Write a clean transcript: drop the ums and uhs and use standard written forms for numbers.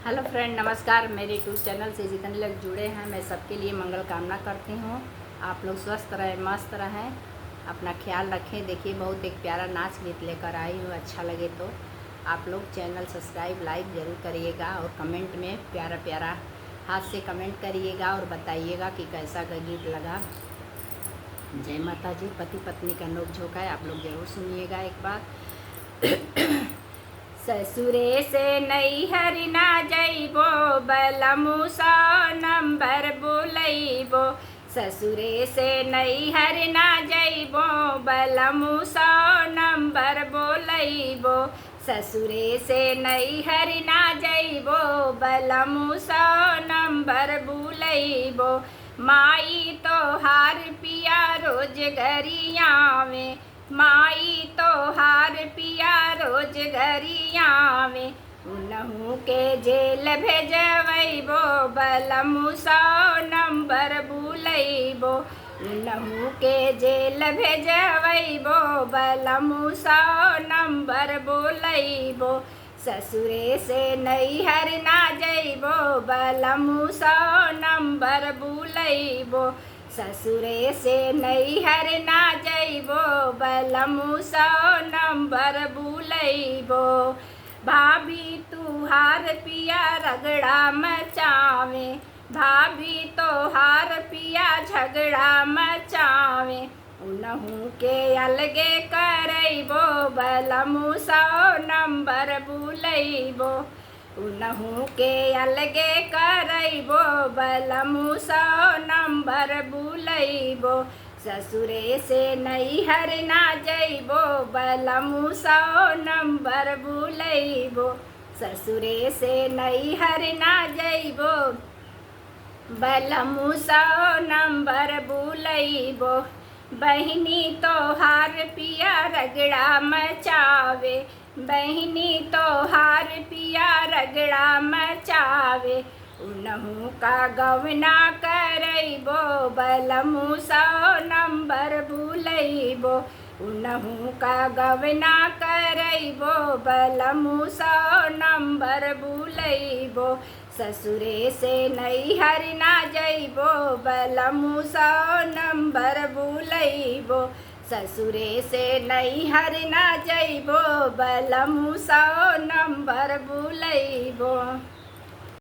Hello friend, नमस्कार। मेरे YouTube channel से जितने लोग जुड़े हैं मैं सबके लिए मंगल कामना करती हूँ। आप लोग स्वस्थ रहें, मस्त रहें, अपना ख्याल रखें। देखिए, बहुत एक प्यारा नाच गीत लेकर आई हूँ। अच्छा लगे तो आप लोग चैनल सब्सक्राइब लाइक ज़रूर करिएगा और कमेंट में प्यारा प्यारा हाथ से कमेंट करिएगा और बताइएगा कि कैसा का गीत लगा। जय माता जी। पति पत्नी का नोक-झोंक है, आप लोग ज़रूर सुनिएगा एक बार। ससुरे से नैहर ना जइबो, बलमु 100 नंबर बुलइबो। ससुरे से नैहर ना जइबो, बलमु 100 नंबर बुलइबो। ससुरे से नैहर ना जइबो, बलमु 100 नंबर बुलइबो। माई तोहार पिया रोज गरिया में, माई तोहार पिया रोज गरिया में। उनहु के जेल भेजवैबो, बलमु 100 नंबर बुलइबो। उनहु के जेल भेजवैबो, बलमु 100 नंबर बुलइबो। ससुरे से नैहर ना जइबो, बलमु 100 नंबर बुलइबो। ससुरे से नैहर ना जइबो, बलमु 100 नंबर बुलइबो। भाभी तुहार पिया रगड़ा मचावे, भाभी तोहार पिया झगड़ा मचावे। उनहु के अलगे करइबो, बलमु 100 नंबर बुलइबो। उनहु के अलगे करइबो, बलमु 100 नंबर बुलइबो। ससुरे से नैहर ना जइबो, बलमु 100 नंबर बुलइबो। ससुरे से नैहर ना जइबो, बलमु 100 नंबर बुलइबो। बहिनी तोहार पिया रगड़ा मचावे, बहिनी तोहार पिया रगड़ा मचावे। उनहु का गवना करइबो, बलमु 100 नंबर बुलइबो। उनहु का गवना करइबो, बलमु 100 नंबर बुलइबो। ससुरे से नैहर ना जइबो, बलमु 100 नंबर बुलइबो। ससुरे से नैहर ना जइबो, बलमु 100 नंबर बुलइबो।